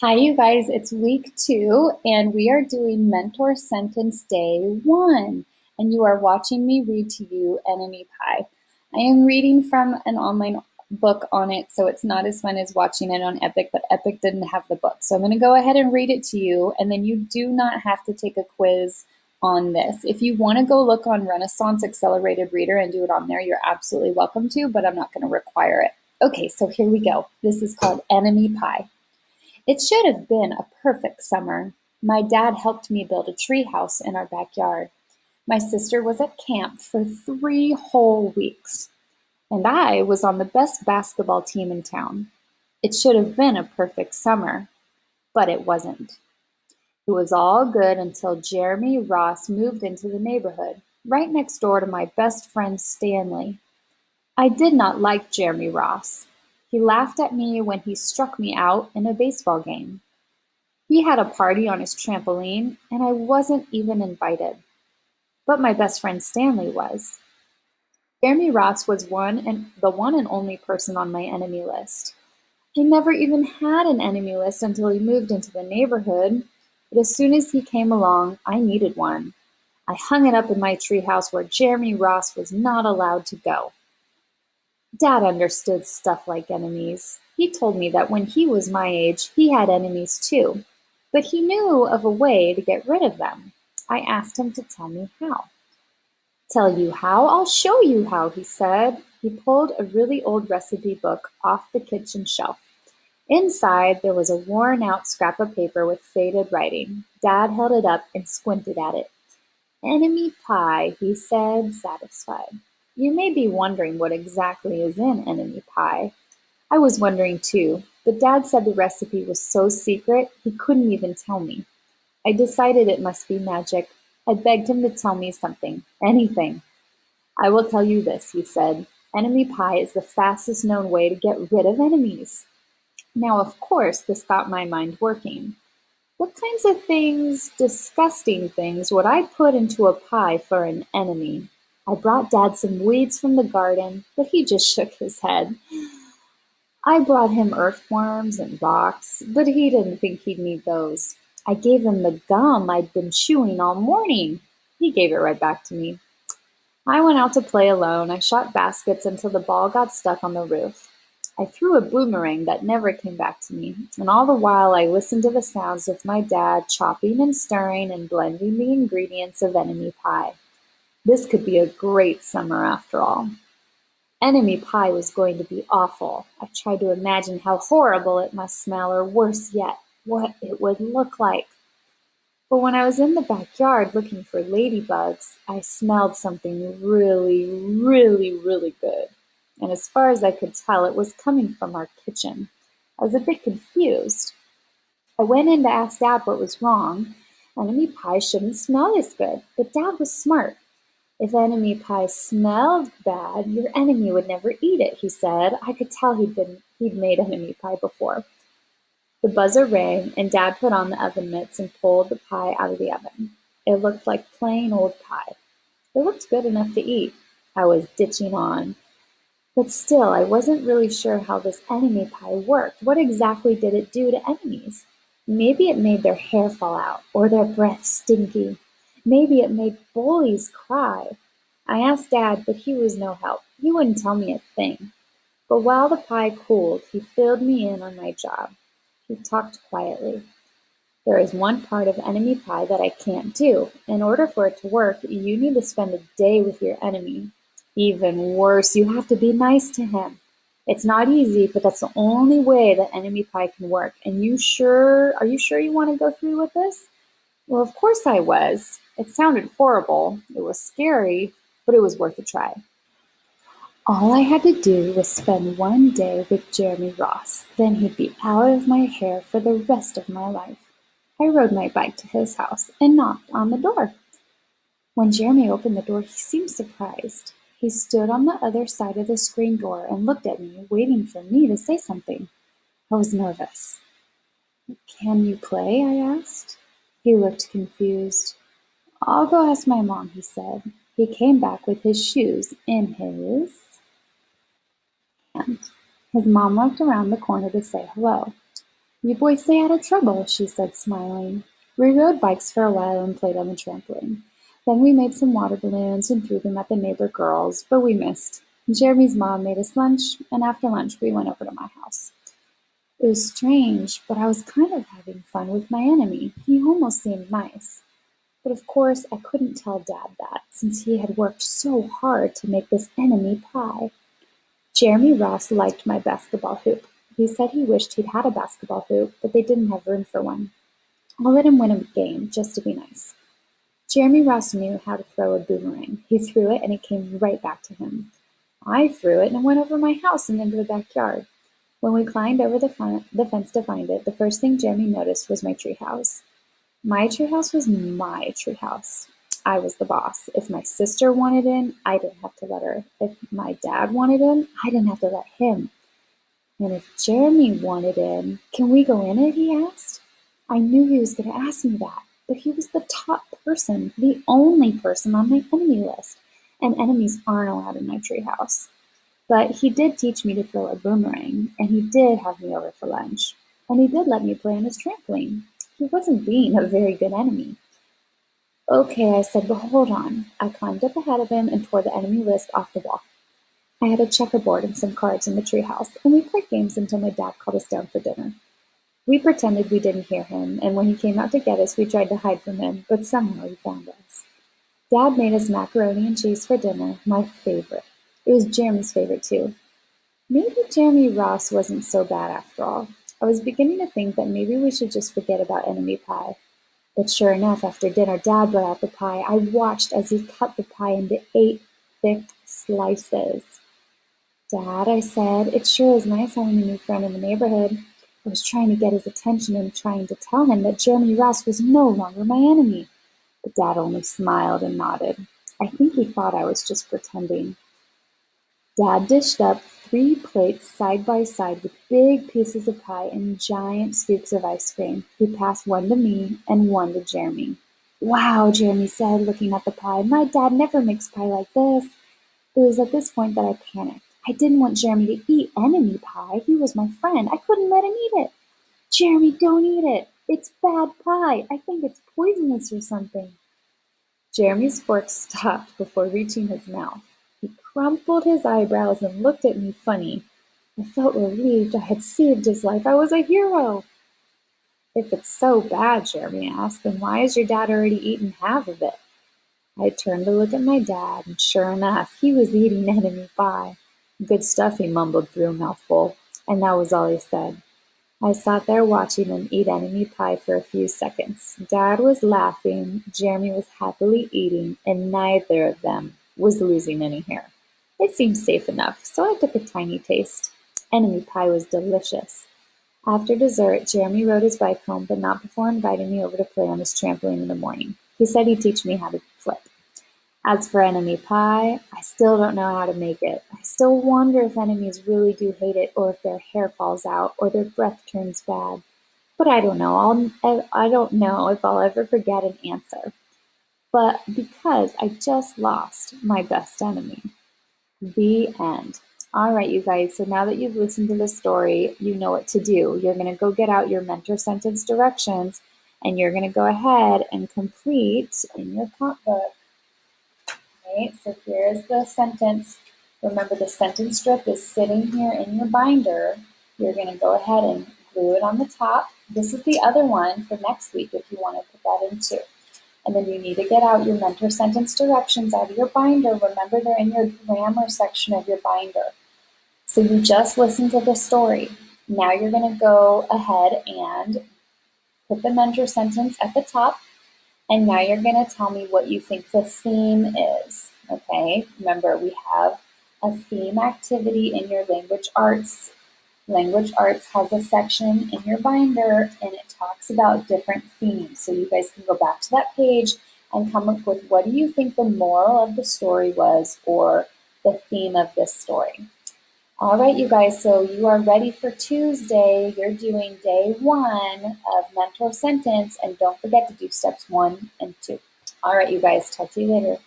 Hi, you guys. It's week 2, and we are doing Mentor Sentence Day 1. And you are watching me read to you Enemy Pie. I am reading from an online book on it, so it's not as fun as watching it on Epic, but Epic didn't have the book. So I'm going to go ahead and read it to you, and then you do not have to take a quiz on this. If you want to go look on Renaissance Accelerated Reader and do it on there, you're absolutely welcome to, but I'm not going to require it. Okay, so here we go. This is called Enemy Pie. It should have been a perfect summer. My dad helped me build a treehouse in our backyard. My sister was at camp for 3 whole weeks, and I was on the best basketball team in town. It should have been a perfect summer, but it wasn't. It was all good until Jeremy Ross moved into the neighborhood, right next door to my best friend Stanley. I did not like Jeremy Ross. He laughed at me when he struck me out in a baseball game. He had a party on his trampoline, and I wasn't even invited. But my best friend Stanley was. Jeremy Ross was the one and only person on my enemy list. I never even had an enemy list until he moved into the neighborhood, but as soon as he came along, I needed one. I hung it up in my treehouse where Jeremy Ross was not allowed to go. Dad understood stuff like enemies. He told me that when he was my age, he had enemies too, but he knew of a way to get rid of them. I asked him to tell me how. Tell you how? I'll show you how, he said. He pulled a really old recipe book off the kitchen shelf. Inside, there was a worn out scrap of paper with faded writing. Dad held it up and squinted at it. Enemy pie, he said, satisfied. You may be wondering what exactly is in enemy pie. I was wondering too, but Dad said the recipe was so secret he couldn't even tell me. I decided it must be magic. I begged him to tell me something, anything. I will tell you this, he said. Enemy pie is the fastest known way to get rid of enemies. Now, of course, this got my mind working. What kinds of things, disgusting things, would I put into a pie for an enemy? I brought Dad some weeds from the garden, but he just shook his head. I brought him earthworms and rocks, but he didn't think he'd need those. I gave him the gum I'd been chewing all morning. He gave it right back to me. I went out to play alone. I shot baskets until the ball got stuck on the roof. I threw a boomerang that never came back to me, and all the while I listened to the sounds of my dad chopping and stirring and blending the ingredients of enemy pie. This could be a great summer after all. Enemy pie was going to be awful. I tried to imagine how horrible it must smell, or worse yet, what it would look like. But when I was in the backyard looking for ladybugs, I smelled something really, really, really good. And as far as I could tell, it was coming from our kitchen. I was a bit confused. I went in to ask Dad what was wrong. Enemy pie shouldn't smell this good, but Dad was smart. If enemy pie smelled bad, your enemy would never eat it, he said. I could tell he'd made enemy pie before. The buzzer rang, and Dad put on the oven mitts and pulled the pie out of the oven. It looked like plain old pie. It looked good enough to eat. I was ditching on. But still, I wasn't really sure how this enemy pie worked. What exactly did it do to enemies? Maybe it made their hair fall out, or their breath stinky. Maybe it made bullies cry. I asked Dad, but he was no help. He wouldn't tell me a thing. But while the pie cooled, he filled me in on my job. He talked quietly. There is one part of enemy pie that I can't do. In order for it to work, you need to spend a day with your enemy. Even worse, you have to be nice to him. It's not easy, but that's the only way that enemy pie can work. And are you sure you want to go through with this? Well, of course I was. It sounded horrible. It was scary, but it was worth a try. All I had to do was spend one day with Jeremy Ross. Then he'd be out of my hair for the rest of my life. I rode my bike to his house and knocked on the door. When Jeremy opened the door, he seemed surprised. He stood on the other side of the screen door and looked at me, waiting for me to say something. I was nervous. Can you play? I asked. He looked confused. I'll go ask my mom, he said. He came back with his shoes in his hand. His mom looked around the corner to say hello. "You boys stay out of trouble," she said, smiling. We rode bikes for a while and played on the trampoline. Then we made some water balloons and threw them at the neighbor girls, but we missed. Jeremy's mom made us lunch, and after lunch we went over to my house. It was strange, but I was kind of having fun with my enemy. He almost seemed nice. But of course, I couldn't tell Dad that, since he had worked so hard to make this enemy pie. Jeremy Ross liked my basketball hoop. He said he wished he'd had a basketball hoop, but they didn't have room for one. I'll let him win a game, just to be nice. Jeremy Ross knew how to throw a boomerang. He threw it and it came right back to him. I threw it and it went over my house and into the backyard. When we climbed over the fence to find it, the first thing Jeremy noticed was my treehouse. My treehouse was my treehouse. I was the boss. If my sister wanted in, I didn't have to let her. If my dad wanted in, I didn't have to let him. And if Jeremy wanted in, "Can we go in it?" he asked. I knew he was going to ask me that, but he was the top person, the only person on my enemy list, and enemies aren't allowed in my treehouse. But he did teach me to throw a boomerang, and he did have me over for lunch, and he did let me play on his trampoline. He wasn't being a very good enemy. "Okay," I said, "but hold on." I climbed up ahead of him and tore the enemy list off the wall. I had a checkerboard and some cards in the treehouse, and we played games until my dad called us down for dinner. We pretended we didn't hear him, and when he came out to get us, we tried to hide from him, but somehow he found us. Dad made us macaroni and cheese for dinner, my favorite. It was Jeremy's favorite too. Maybe Jeremy Ross wasn't so bad after all. I was beginning to think that maybe we should just forget about enemy pie. But sure enough, after dinner, Dad brought out the pie. I watched as he cut the pie into 8 thick slices. "Dad," I said, "it sure is nice having a new friend in the neighborhood." I was trying to get his attention and trying to tell him that Jeremy Ross was no longer my enemy. But Dad only smiled and nodded. I think he thought I was just pretending. Dad dished up 3 plates side by side with big pieces of pie and giant scoops of ice cream. He passed one to me and one to Jeremy. "Wow," Jeremy said, looking at the pie. "My dad never makes pie like this." It was at this point that I panicked. I didn't want Jeremy to eat enemy pie. He was my friend. I couldn't let him eat it. "Jeremy, don't eat it. It's bad pie. I think it's poisonous or something." Jeremy's fork stopped before reaching his mouth. He crumpled his eyebrows and looked at me funny. I felt relieved. I had saved his life. I was a hero. "If it's so bad," Jeremy asked, "then why has your dad already eaten half of it?" I turned to look at my dad, and sure enough, he was eating enemy pie. "Good stuff," he mumbled through a mouthful, and that was all he said. I sat there watching him eat enemy pie for a few seconds. Dad was laughing, Jeremy was happily eating, and neither of them was losing any hair. It seemed safe enough, so I took a tiny taste. Enemy pie was delicious. After dessert, Jeremy rode his bike home, but not before inviting me over to play on his trampoline in the morning. He said he'd teach me how to flip. As for enemy pie, I still don't know how to make it. I still wonder if enemies really do hate it, or if their hair falls out, or their breath turns bad. But I don't know. I don't know if I'll ever forget an answer. But because I just lost my best enemy. The end. All right, you guys. So now that you've listened to the story, you know what to do. You're going to go get out your mentor sentence directions, and you're going to go ahead and complete in your comp book. Okay, so here's the sentence. Remember, the sentence strip is sitting here in your binder. You're going to go ahead and glue it on the top. This is the other one for next week if you want to put that in too. And then you need to get out your mentor sentence directions out of your binder. Remember, they're in your grammar section of your binder. So you just listened to the story. Now you're going to go ahead and put the mentor sentence at the top. And now you're going to tell me what you think the theme is. Okay, remember, we have a theme activity in your language arts. Language arts has a section in your binder and it talks about different themes. So you guys can go back to that page and come up with what do you think the moral of the story was, or the theme of this story. All right, you guys, so you are ready for Tuesday. You're doing day 1 of mentor sentence, and don't forget to do steps 1 and 2. All right, you guys, talk to you later.